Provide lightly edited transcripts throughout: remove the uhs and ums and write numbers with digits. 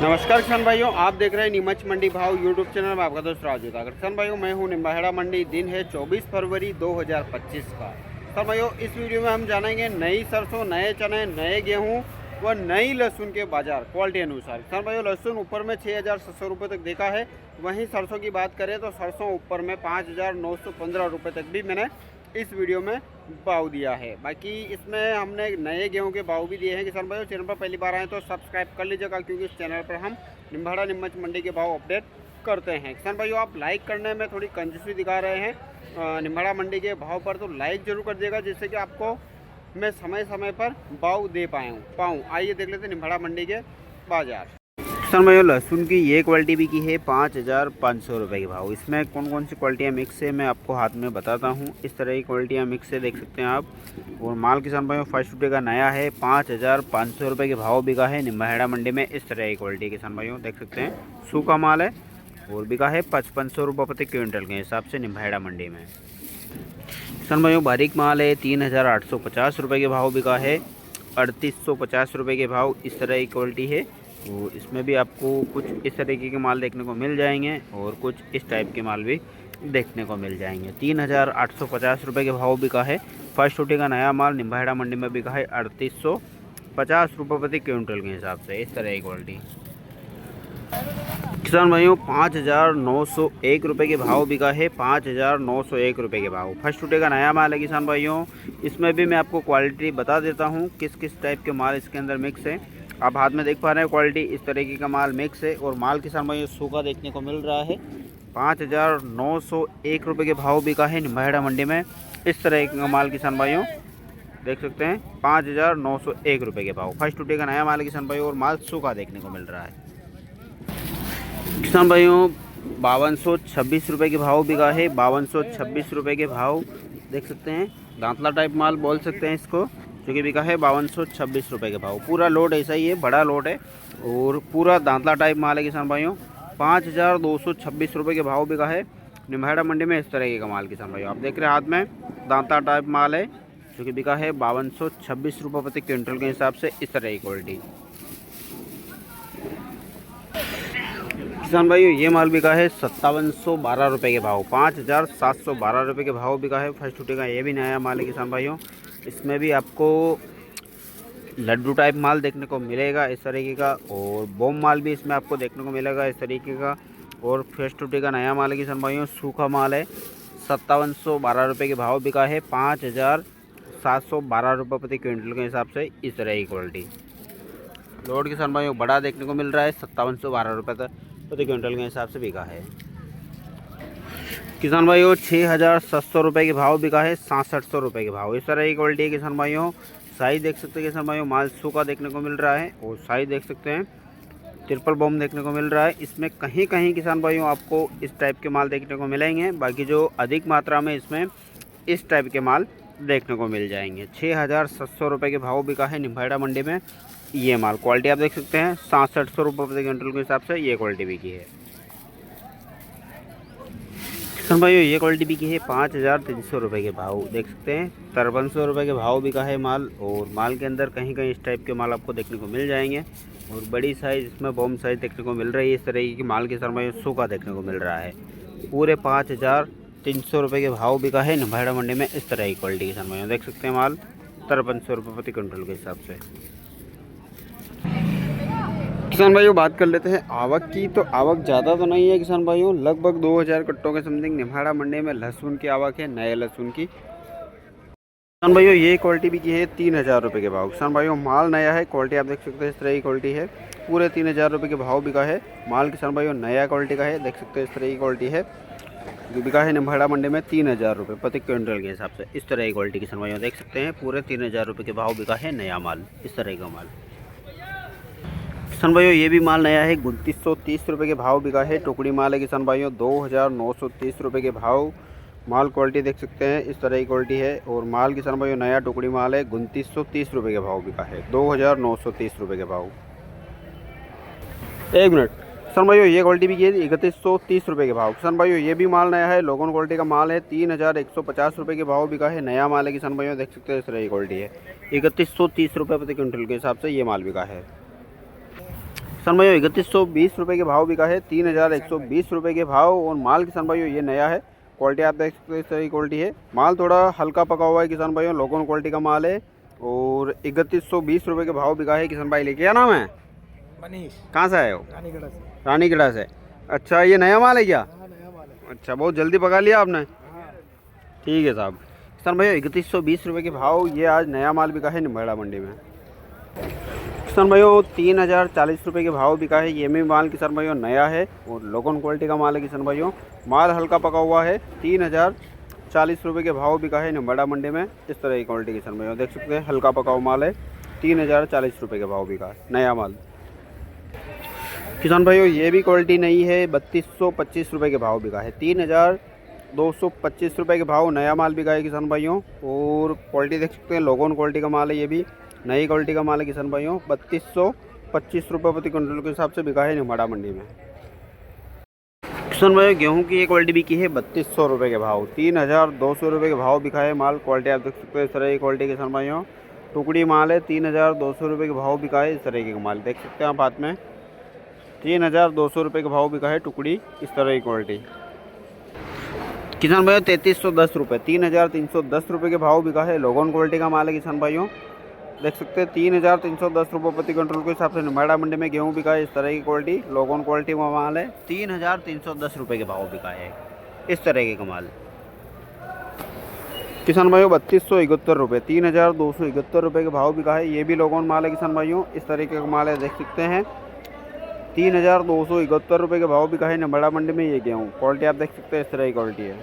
नमस्कार किसान भाइयों, आप देख रहे हैं नीमच मंडी भाव यूट्यूब चैनल में आपका दोस्त राजू। किसान भाइयों, मैं हूं निम्बाहेड़ा मंडी। दिन है 24 फरवरी 2025 का। किसान भाइयों, इस वीडियो में हम जानेंगे नई सरसों, नए चने, नए गेहूं व नई लहसुन के बाजार क्वालिटी अनुसार। किसान भाइयों, लहसुन ऊपर में 6,700 रुपये तक देखा है। वहीं सरसों की बात करें तो सरसों ऊपर में 5,915 रुपये तक भी मैंने इस वीडियो में भाव दिया है। बाकी इसमें हमने नए गेहूं के भाव भी दिए हैं। किसान भाइयों, चैनल पर पहली बार आए तो सब्सक्राइब कर लीजिएगा, क्योंकि इस चैनल पर हम निम्बाहेड़ा नीमच मंडी के भाव अपडेट करते हैं। किसान भाइयों, आप लाइक करने में थोड़ी कंजूसी दिखा रहे हैं निम्बाहेड़ा मंडी के भाव पर, तो लाइक जरूर कर दिएगा, जिससे कि आपको मैं समय समय पर भाव दे पाऊँ। आइए देख लेते हैं निम्बाहेड़ा मंडी के बाजार। किसान भाइयों, लहसुन की ये क्वालिटी भी की है 5,500 रुपये के भाव। इसमें कौन कौन सी क्वालिटियाँ मिक्स है मैं आपको हाथ में बताता हूँ। इस तरह की क्वालिटियाँ मिक्स है, देख सकते हैं आप। और माल किसान भाइयों फर्स्ट रुपये का नया है, 5,500 रुपये के भाव बिका है निम्बाहेड़ा मंडी में। इस तरह की क्वालिटी किसान भाइयों देख सकते हैं, सूखा माल है और बिका है 5500 रुपये प्रति क्विंटल के हिसाब से निम्बाहेड़ा मंडी में। किसान भाइयों, बारीक माल है, 3,850 रुपये के भाव बिका है, 3,850 रुपये के भाव। इस तरह की क्वालिटी है। तो इसमें भी आपको कुछ इस तरीके के माल देखने को मिल जाएंगे और कुछ इस टाइप के माल भी देखने को मिल जाएंगे। 3,850 रुपये के भाव बिका है। फर्स्ट छोटे का नया माल निम्बाहेड़ा मंडी में बिका है 3,850 रुपये प्रति क्विंटल के हिसाब से। इस तरह की क्वालिटी किसान भाइयों 5,901 रुपये के भाव बिका है, 5,901 रुपये के भाव। फर्स्ट टूटे का नया माल है किसान भाइयों। इसमें भी मैं आपको क्वालिटी बता देता हूँ किस किस टाइप के माल इसके अंदर मिक्स है। आप हाथ में देख पा रहे हैं क्वालिटी, इस तरीके का माल मिक्स है। और माल किसान भाइयों सूखा देखने को मिल रहा है। 5,901 रुपये के भाव बिका है निम्बाहेड़ा मंडी में। इस तरह का माल किसान भाइयों देख सकते हैं, 5,901 रुपये के भाव। फर्स्ट टूटे का नया माल है किसान भाइयों और माल सूखा देखने को मिल रहा है। किसान भाइयों 5,226 रुपये के भाव बिका है, 5,226 रुपये के भाव देख सकते हैं। दांतला टाइप माल बोल सकते हैं इसको, जो कि बिका है 5,226 रुपये के भाव। पूरा लोड ऐसा ही है, बड़ा लोड है और पूरा दांतला टाइप माल है किसान भाइयों। 5,226 रुपये के भाव बिका है निम्बाहेड़ा मंडी में। इस तरह का माल किसान भाइयों आप देख रहे हैं हाथ में, दांतला टाइप माल है, जो कि बिका है 5,226 रुपये प्रति क्विंटल के हिसाब से। इस तरह की क्वालिटी किसान भाइयों ये माल बिका है 5,712 रुपये के भाव, 5,712 रुपये के भाव बिका है। फर्स्ट टूटे का ये भी नया माल है किसान भाइयों। इसमें भी आपको लड्डू टाइप माल देखने को मिलेगा इस तरीके का, और बॉम माल भी इसमें आपको देखने को मिलेगा इस तरीके का। और फर्स्ट टूटे का नया माल है किसान भाइयों, सूखा माल है, 5,712 रुपये के भाव बिका है, 5,712 रुपये प्रति क्विंटल के हिसाब से। इस तरह की क्वालिटी लोड किसान भाइयों बड़ा देखने को मिल रहा है, 5,712 रुपये प्रति क्विंटल के हिसाब से बिका है। किसान भाइयों 6,700 रुपये के भाव बिका है, 6,700 रुपये के भाव। इस तरह की क्वालिटी है किसान भाइयों। साइज देख सकते हैं किसान भाइयों, माल सूखा देखने को मिल रहा है और साइज देख सकते हैं, ट्रिपल बॉम्ब देखने को मिल रहा है। इसमें कहीं कहीं किसान भाइयों आपको इस टाइप के माल देखने को मिलेंगे, बाकी जो अधिक मात्रा में इसमें इस टाइप के माल देखने को मिल जाएंगे। 6,700 रुपये के भाव बिका है निम्बाहेड़ा मंडी में ये माल। क्वालिटी आप देख सकते हैं, 6,700 रुपये प्रति क्विंटल के हिसाब से ये क्वालिटी बिकी है किसान भाइयों। ये क्वालिटी बिकी है 5,300 रुपये के भाव देख सकते हैं, 5,300 रुपये के भाव बिका है माल। और माल के अंदर कहीं कहीं इस टाइप के माल आपको देखने को मिल जाएंगे और बड़ी साइज़ इसमें बॉम्ब साइज़ देखने को मिल रही है। इस तरीके की माल किसान भाइयों सूखा देखने को मिल रहा है। पूरे 5,300 रुपये के भाव बिका है निम्बाहेड़ा मंडी में। इस तरह की क्वालिटी किसान भाइयों देख सकते हैं, माल 5,300 रुपये प्रति क्विंटल के हिसाब से। किसान भाइयों बात कर लेते हैं आवक की। तो आवक ज़्यादा तो नहीं है किसान भाइयों, लगभग 2,000 कट्टों के समथिंग निम्बाहेड़ा मंडी में लहसुन की आवक है, नए लहसुन की। किसान भाइयों ये क्वालिटी भी की है 3,000 रुपये के भाव। किसान भाइयों माल नया है, क्वालिटी आप देख सकते हैं इस तरह की क्वालिटी है। पूरे 3,000 रुपये के भाव बिका है माल किसान भाइयों, नया क्वालिटी का है, देख सकते हैं इस तरह की क्वालिटी है, जो बिका है निम्बाहेड़ा मंडी में 3,000 रुपये प्रति क्विंटल के हिसाब से। इस तरह की क्वालिटी किसान भाइयों देख सकते हैं, पूरे 3,000 रुपये के भाव बिका है नया माल, इस तरह का माल। किसान भाइयों ये भी माल नया है, 2,930 रुपये के भाव बिका है। टुकड़ी माल है किसान भाइयों, 2,930 रुपये के भाव माल। क्वालिटी देख सकते हैं इस तरह की क्वालिटी है। और माल किसान भाइयों नया टुकड़ी माल है, 2,930 रुपये के भाव बिका है, 2,930 रुपये के भाव। एक मिनट किसान भाइयों ये क्वालिटी भी की है 3,130 रुपये के भाव। किसान भाइयों ये भी माल नया है, लोगोन क्वालिटी का माल है, 3,150 रुपये के भाव बिका है, नया माल है किसान भाइयों देख सकते हैं इस तरह की क्वालिटी है। 3,130 रुपये प्रति क्विंटल के हिसाब से ये माल बिका है। किसान भाइयों 3120 रुपये के भाव बिका है, 3120 रुपये के भाव। और माल किसान भाइयों ये नया है, क्वालिटी आप देख सकते हैं इस तरह की क्वालिटी है। माल थोड़ा हल्का पका हुआ है किसान भाइयों, लोकल क्वालिटी का माल है। और 3120 रुपये के भाव बिका है किसान भाई। क्या नाम है? मनीष। कहाँ से आए हो? रानीगढ़ से। रानीगढ़ से। अच्छा, ये नया माल है क्या? हाँ, नया माल है। अच्छा, बहुत जल्दी पका लिया आपने। हाँ। ठीक है साहब। किसान भाइयों 3120 रुपये के भाव ये आज नया माल बिका है निम्बाड़ा मंडी में। किसान भाइयों 3040 रुपये के भाव बिका है, ये भी माल किसान भाइयों नया है और लोकल क्वालिटी का माल है किसान भाइयों। माल हल्का पका हुआ है, 3040 रुपये के भाव बिका है निम्बाड़ा मंडी में। इस तरह की क्वालिटी किसान भाइयों देख सकते हैं, हल्का पका हुआ माल है, 3040 रुपये के भाव बिका है नया माल। किसान भाइयों ये भी क्वालिटी नहीं है, 3225 रुपये के भाव बिका है, 3225 रुपये के भाव नया माल बिका है किसान भाइयों। और क्वालिटी देख सकते हैं, लोगोन क्वालिटी का माल है, ये भी नई क्वालिटी का माल है किसान भाइयों। 3225 रुपये प्रति क्विंटल के हिसाब से बिका है निम्बाड़ा मंडी में। किसान भाइयों गेहूं की ये क्वालिटी बिकी है 3200 रुपये के भाव, 3200 रुपये के भाव बिका है माल। क्वालिटी आप देख सकते हैं इस तरह की क्वालिटी किसान भाइयों, टुकड़ी माल है, 3200 रुपये के भाव बिका है। इस तरह के माल देख सकते हैं आप हाथ में, 3200 रुपये के भाव बिका है टुकड़ी, इस तरह की क्वालिटी। किसान भाइयों 3310 रुपये, 3310 रुपये के भाव बिका है, लोगोन क्वालिटी का माल है किसान भाइयों। देख सकते हैं 3310 रुपये प्रति क्विंटल के हिसाब से निम्बाड़ा मंडी में गेहूं बिका है। इस तरह की क्वालिटी लोगोन क्वालिटी का माल है, 3310 रुपये के भाव बिका है, इस तरह के कमाल। किसान भाइयों 3271 रुपये, 3271 रुपये के भाव बिका है, ये भी लोगोन माल है किसान भाइयों। इस तरीके का माल है देख सकते हैं, 3271 रुपये के भाव बिका है निम्बाड़ा मंडी में ये गेहूँ। क्वालिटी आप देख सकते हैं इस तरह की क्वालिटी है।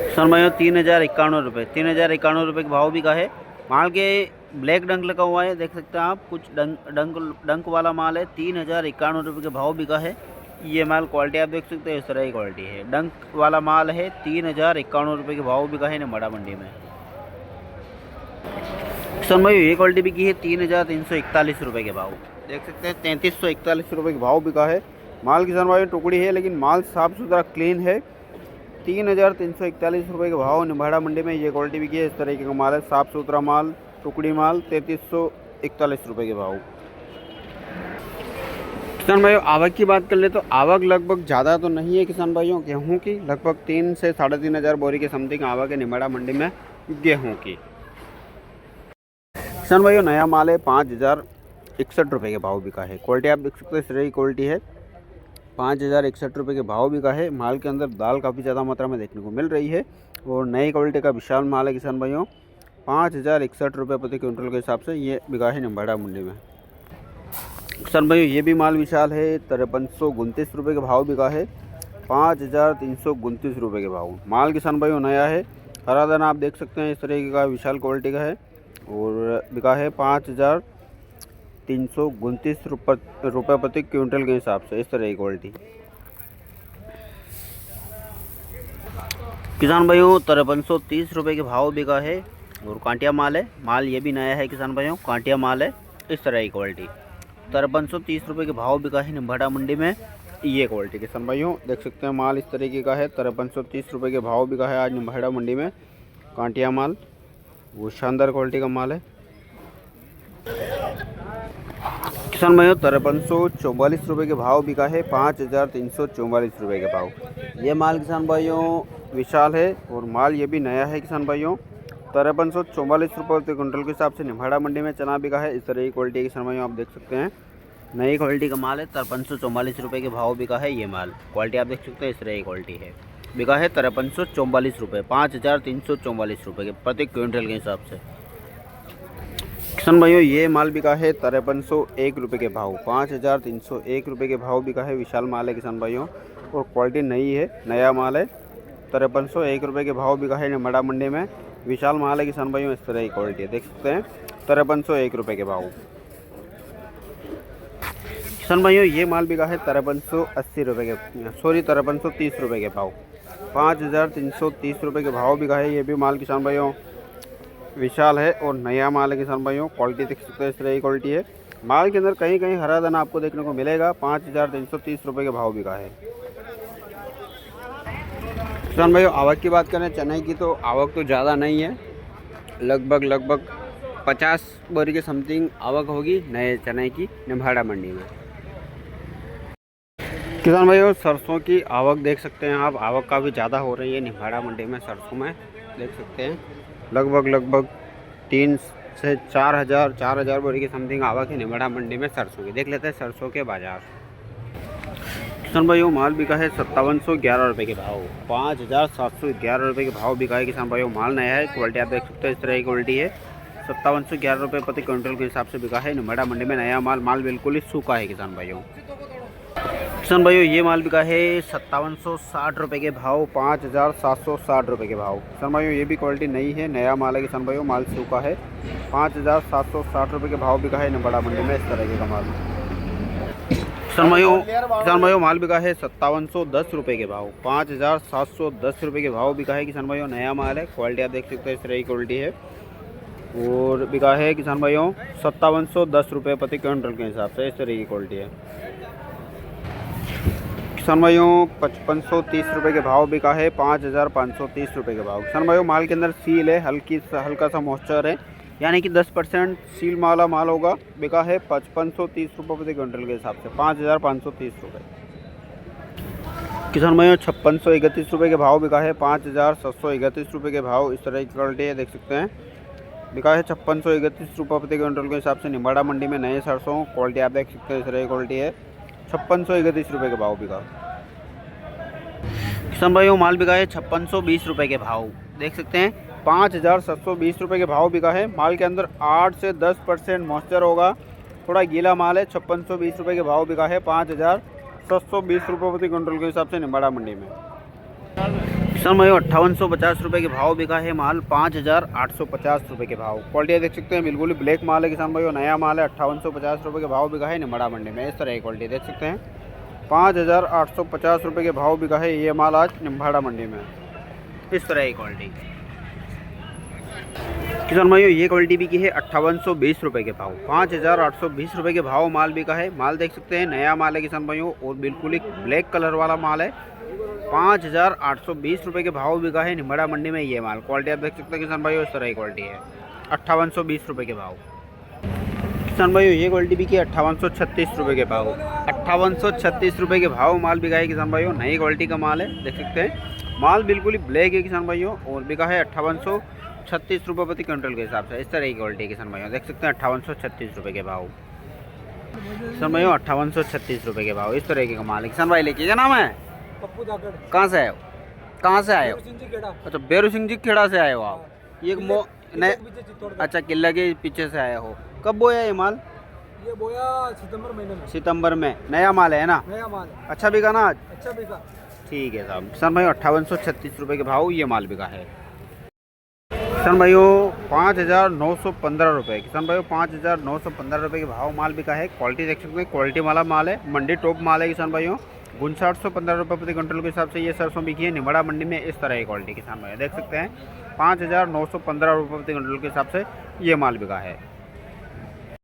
किसान भाइयों 3051 रुपये, 3051 रुपये के भाव बिका है। माल के ब्लैक डंक लगा हुआ है, देख सकते हैं आप, कुछ डंक वाला माल है, 3051 रुपये के भाव बिका है ये माल। क्वालिटी आप देख सकते हैं इस तरह की क्वालिटी है, डंक वाला माल है, 3051 रुपये के भाव बिका है निम्बाड़ा मंडी में। किसान भाई ये क्वालिटी बिकी है 3341 रुपये के भाव, देख सकते हैं 3341 रुपये के भाव बिका है माल। किसान भाई टुकड़ी है लेकिन माल साफ़ सुथरा क्लीन है, 3341 रुपये के भाव निम्बाड़ा मंडी में ये क्वालिटी बिकी है। इस तरीके का माल है, साफ़ सुथरा माल, टुकड़ी माल, 3341 रुपये के भाव। किसान भाइयों आवक की बात कर ले तो आवक लगभग ज़्यादा तो नहीं है किसान भाइयों गेहूं की, लगभग 3 से 3500 बोरी के समथिंग आवक है निम्बाड़ा मंडी में गेहूं की। किसान भाइयों नया माल है, 5061 रुपये के भाव बिका है। क्वालिटी आप देख सकते हैं इस तरह की क्वालिटी है, 5061 रुपये के भाव बिका है। माल के अंदर दाल काफ़ी ज़्यादा मात्रा में देखने को मिल रही है और नई क्वालिटी का विशाल माल है किसान भाइयों। 5061 रुपये प्रति क्विंटल के हिसाब से ये बिका है निम्बाड़ा मंडी में। किसान भाइयों ये भी माल विशाल है, 5329 रुपये के भाव बिका है, 5329 रुपये के भाव माल किसान भाइयों नया है। हरा दाना आप देख सकते हैं इस तरीके का विशाल क्वालिटी का है और बिका है 5329 रुपये प्रति क्विंटल के हिसाब से, इस तरह की क्वालिटी। किसान भाइयों 5330 रुपये के भाव बिका है और कांटिया माल है, माल ये भी नया है किसान भाइयों, कांटिया माल है, इस तरह की क्वालिटी। 5330 रुपये के भाव बिका है निम्बाड़ा मंडी में ये क्वालिटी किसान भाइयों देख सकते हैं, माल इस तरीके का है। 5330 रुपये के भाव बिका है आज निम्बाड़ा मंडी में कांटिया माल, वो शानदार क्वालिटी का माल है। किसान भाइयों 5344 रुपये के भाव बिका है, 5344 रुपये के भाव ये माल किसान भाइयों विशाल है और माल ये भी नया है किसान भाइयों। 5344 रुपये प्रति क्विंटल के हिसाब से निम्बाड़ा मंडी में चना बिका है। इस तरह की क्वालिटी किसान भाइयों आप देख सकते हैं, नई क्वालिटी का माल है। 5344 रुपये के भाव बिका है ये माल। क्वालिटी आप देख सकते हैं इस तरह की क्वालिटी है, बिका है 5344 रुपये, 5344 रुपये के प्रति क्विंटल के हिसाब से। किसान भाइयों ये माल बिका है 5301 रुपये के भाव, 5301 रुपये के भाव बिका है, विशाल माल है किसान भाइयों और क्वालिटी नई है, नया माल है। 5301 रुपये के भाव बिका है निम्बाड़ा मंडी में, विशाल माल है किसान भाइयों, इस तरह की क्वालिटी है देख सकते हैं, 5301 रुपये के भाव। किसान भाइयों ये माल बिका है 5380 रुपये के 5330 रुपये के भाव, 5330 रुपये के भाव बिका है ये भी माल किसान भाइयों, विशाल है और नया माल है किसान भाइयों। क्वालिटी देख सकते हैं इस तरह की क्वालिटी है। माल के अंदर कहीं कहीं हरा दाना आपको देखने को मिलेगा। 5330 रुपये के भाव बिका है। किसान भाइयों आवक की बात करें चने की तो आवक तो ज़्यादा नहीं है, लगभग 50 बोरी के समथिंग आवक होगी नए चने की निम्बाहेड़ा मंडी में। किसान भाइयों सरसों की आवक देख सकते हैं आप, आवक काफ़ी ज़्यादा हो रही है निम्बाहेड़ा मंडी में। सरसों में देख सकते हैं लगभग 3 से 4,000 बोरी की समथिंग आवक है निम्बाहेड़ा मंडी में सरसों की। देख लेते हैं सरसों के बाजार। किसान भाइयों माल बिका है 5711 रुपये के भाव, 5711 रुपये के भाव बिका है किसान भाइयों। माल नया है, क्वालिटी आप देख सकते हैं इस तरह की क्वालिटी है। 5711 रुपये प्रति क्विंटल के हिसाब से बिका है निम्बाहेड़ा मंडी में नया माल। माल बिल्कुल ही सूखा है किसान भाइयों। किसान भाइयों ये माल बिका है 5760 रुपये के भाव, 5760 रुपये के भाव। किसान भाइयों ये भी क्वालिटी नई है, नया माल है किसान भाइयों। माल सूखा है, 5760 रुपये के भाव बिका है निम्बाहेड़ा मंडी में इस तरह का माल। किसान भाइयों माल बिका है 5710 रुपये के भाव, 5710 रुपये के भाव बिका है किसान भाइयों। नया माल है, क्वालिटी आप देख सकते हैं इस तरह की क्वालिटी है और बिका है किसान भाइयों 5710 रुपये प्रति क्विंटल के हिसाब से इस तरह की क्वालिटी है। किसान भाइयों 5530 रुपये के भाव बिका है, 5530 रुपये के भाव। किसान भाइयों माल के अंदर सील है, हल्का सा मॉइस्चर है, यानी कि 10% सील माल होगा। बिका है 5530 रुपये प्रति क्विंटल के हिसाब से, 5530 रुपये। किसान भाइयों 5631 रुपये के भाव बिका है, 5731 रुपये के भाव इस तरह की क्वालिटी है देख सकते हैं। बिका है 5631 रुपये प्रति क्विंटल के हिसाब से निम्बाहेड़ा मंडी में नए सरसों। क्वालिटी आप देख सकते हैं इस तरह की क्वालिटी है, 5631 रुपये के भाव बिका। किसान भाइयों माल बिका है 5620 रुपये के भाव, देख सकते हैं 5720 रुपये के भाव बिका है। माल के अंदर 8 से 10% मॉइस्चर होगा, थोड़ा गीला माल है। 5620 रुपये के भाव बिका है, 5720 रुपये प्रति क्विंटल के हिसाब से निम्बाहेड़ा मंडी में। किसान भाइयों 5850 रुपये के भाव बिका है माल, 5850 रुपये के भाव। क्वालिटी देख सकते हैं बिल्कुल ही ब्लैक माल है किसान भाइयों, नया माल है। 5850 रुपये के भाव बिका है निम्बाहेड़ा मंडी में इस तरह की क्वालिटी देख सकते हैं। 5850 रुपये के भाव बिका है ये माल आज निम्बाहेड़ा मंडी में इस तरह की क्वालिटी। किसान भाइयों ये क्वालिटी बिकी है 5820 रुपये के भाव, 5820 रुपये के भाव माल बिका है। माल देख सकते हैं नया माल है किसान भाइयों और बिल्कुल ही ब्लैक कलर वाला माल है। 5820 रुपये के भाव बिका है निम्बाहेड़ा मंडी में ये माल। क्वालिटी आप देख सकते हैं किसान भाइयों इस तरह की क्वालिटी है, 5820 रुपये के भाव। किसान भाइयों ये क्वालिटी बिकी 5836 रुपये के भाव, 5836 रुपये के भाव माल बिका है किसान भाइयों। नई क्वालिटी का माल है देख सकते हैं। माल बिल्कुल ही ब्लैक है किसान भाइयों और बिका है 5836 रुपये प्रति क्विंटल के हिसाब से इस तरह की क्वालिटी किसान भाइयों देख सकते हैं। 5836 रुपये के भाव किसान भाइयों, 5836 रुपये के भाव इस तरह का माल है। किसान भाई लेके क्या नाम है? कहाँ से आए हो? कहाँ से आए हो? अच्छा बेरू सिंह जी खेड़ा से आए हो आप? ये नए अच्छा किला के पीछे से आए हो। कब बोया ये माल? ये बोया सितंबर महीने में। सितंबर में नया माल है ना? नया माल अच्छा बिका ना आज? अच्छा बिका। ठीक है साहब। किसान भाई 5836 रुपये के भाव ये माल बिका है। किसान भाइयों 5915 रुपये, किसान भाइयों 5915 रुपये के भाव माल बिका है। क्वालिटी देख सकते हैं, क्वालिटी वाला माल है, मंडी टॉप माल है किसान भाइयों। 5915 रुपये प्रति क्विंटल के हिसाब से ये सरसों बिकी है निम्बाहेड़ा मंडी में इस तरह की क्वालिटी किसान भाई देख सकते हैं। 5915 रुपये प्रति क्विंटल के हिसाब से ये माल बिका है।